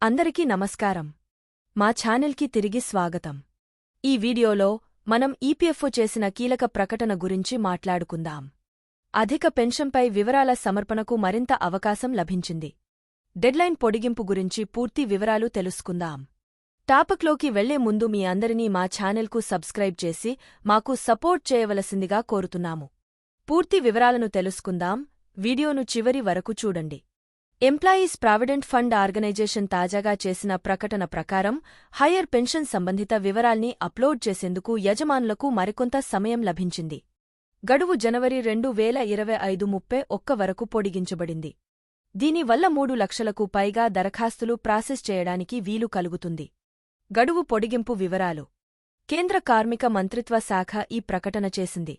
అందరికీ నమస్కారం. మా ఛానల్కి తిరిగి స్వాగతం. ఈ వీడియోలో మనం ఈపీఎఫ్ఓ చేసిన కీలక ప్రకటన గురించి మాట్లాడుకుందాం. అధిక పెన్షన్పై వివరాల సమర్పణకు మరింత అవకాశం లభించింది. డెడ్లైన్ పొడిగింపు గురించి పూర్తి వివరాలు తెలుసుకుందాం. టాపిక్లోకి వెళ్లే ముందు మీ అందరినీ మా ఛానల్కు సబ్స్క్రైబ్ చేసి మాకు సపోర్ట్ చేయవలసిందిగా కోరుతున్నాము. పూర్తి వివరాలను తెలుసుకుందాం. వీడియోను చివరి వరకు చూడండి. ఎంప్లాయీస్ ప్రావిడెంట్ ఫండ్ ఆర్గనైజేషన్ తాజాగా చేసిన ప్రకటన ప్రకారం హయ్యర్ పెన్షన్ సంబంధిత వివరాల్ని అప్లోడ్ చేసేందుకు యజమానులకు మరికొంత సమయం లభించింది. గడువు జనవరి 2025 31 వరకు పొడిగించబడింది. దీనివల్ల 3 లక్షలకు పైగా దరఖాస్తులు ప్రాసెస్ చేయడానికి వీలు కలుగుతుంది. గడువు పొడిగింపు వివరాలు. కేంద్ర కార్మిక మంత్రిత్వ శాఖ ఈ ప్రకటన చేసింది.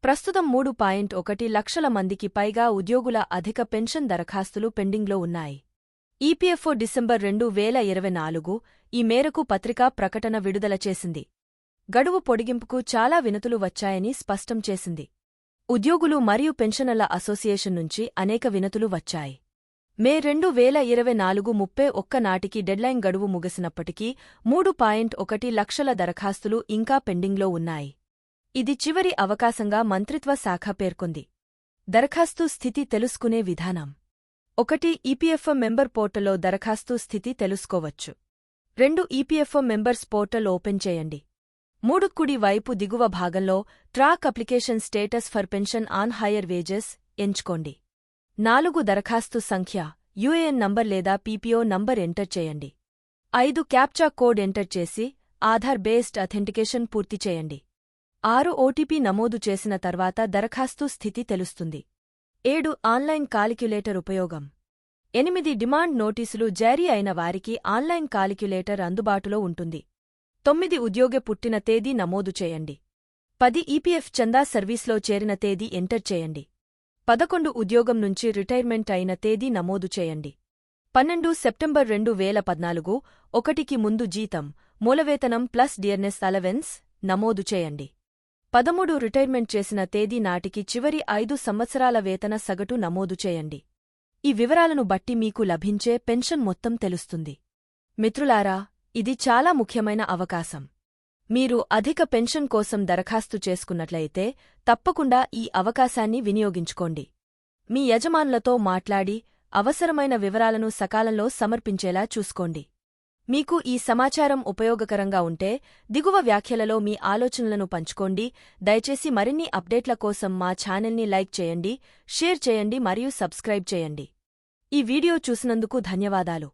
ప్రస్తుతం 3.1 లక్షల మందికి పైగా ఉద్యోగుల అధిక పెన్షన్ దరఖాస్తులు పెండింగ్లో ఉన్నాయి. ఈపీఎఫ్ఓ డిసెంబర్ 2024 ఈ మేరకు పత్రికా ప్రకటన విడుదల చేసింది. గడువు పొడిగింపుకు చాలా వినతులు వచ్చాయని స్పష్టం చేసింది. ఉద్యోగులు మరియు పెన్షనర్ల అసోసియేషన్ నుంచి అనేక వినతులు వచ్చాయి. మే 2024 31 నాటికి డెడ్లైన్ గడువు ముగిసినప్పటికీ 3.1 లక్షల దరఖాస్తులు ఇంకా పెండింగ్లో ఉన్నాయి. ఇది చివరి అవకాశంగా మంత్రిత్వ శాఖ పేర్కొంది. దరఖాస్తు స్థితి తెలుసుకునే విధానం. 1. ఈపీఎఫ్ఓ మెంబర్ పోర్టల్లో దరఖాస్తు స్థితి తెలుసుకోవచ్చు. 2. ఈపీఎఫ్ఓ మెంబర్స్ పోర్టల్ ఓపెన్ చేయండి. 3. కుడి వైపు దిగువ భాగంలో track application status for pension on higher wages ఎంచుకోండి. 4. దరఖాస్తు సంఖ్య, యూఏఎన్ నంబర్ లేదా పీపీఓ నంబర్ ఎంటర్ చేయండి. 5. క్యాప్చా కోడ్ ఎంటర్ చేసి ఆధార్ బేస్డ్ అథెంటికేషన్ పూర్తి చేయండి. 6. ఓటీపీ నమోదు చేసిన తర్వాత దరఖాస్తు స్థితి తెలుస్తుంది. 7. ఆన్లైన్ కాలిక్యులేటర్ ఉపయోగం. 8. డిమాండ్ నోటీసులు జారీ అయిన వారికి ఆన్లైన్ కాలిక్యులేటర్ అందుబాటులో ఉంటుంది. 9. ఉద్యోగి పుట్టిన తేదీ నమోదు చేయండి. 10. ఈపీఎఫ్ చందా సర్వీస్లో చేరిన తేదీ ఎంటర్ చేయండి. 11. ఉద్యోగం నుంచి రిటైర్మెంట్ అయిన తేదీ నమోదు చేయండి. 12. సెప్టెంబర్ 2014 1కి ముందు జీతం, మూలవేతనం ప్లస్ డియర్నెస్ అలవెన్స్ నమోదు చేయండి. 13. రిటైర్మెంట్ చేసిన తేదీ నాటికి చివరి 5 సంవత్సరాల వేతన సగటు నమోదు చేయండి. ఈ వివరాలను బట్టి మీకు లభించే పెన్షన్ మొత్తం తెలుస్తుంది. మిత్రులారా, ఇది చాలా ముఖ్యమైన అవకాశం. మీరు అధిక పెన్షన్ కోసం దరఖాస్తు చేసుకున్నట్లయితే తప్పకుండా ఈ అవకాశాన్ని వినియోగించుకోండి. మీ యజమానులతో మాట్లాడి అవసరమైన వివరాలను సకాలంలో సమర్పించేలా చూసుకోండి. మీకు ఈ సమాచారం ఉపయోగకరంగా ఉంటే దిగువ వ్యాఖ్యలలో మీ ఆలోచనలను పంచుకోండి. దయచేసి మరిన్ని అప్డేట్ల కోసం మా ఛానల్ని లైక్ చేయండి, షేర్ చేయండి మరియు సబ్స్క్రైబ్ చేయండి. ఈ వీడియో చూసినందుకు ధన్యవాదాలు.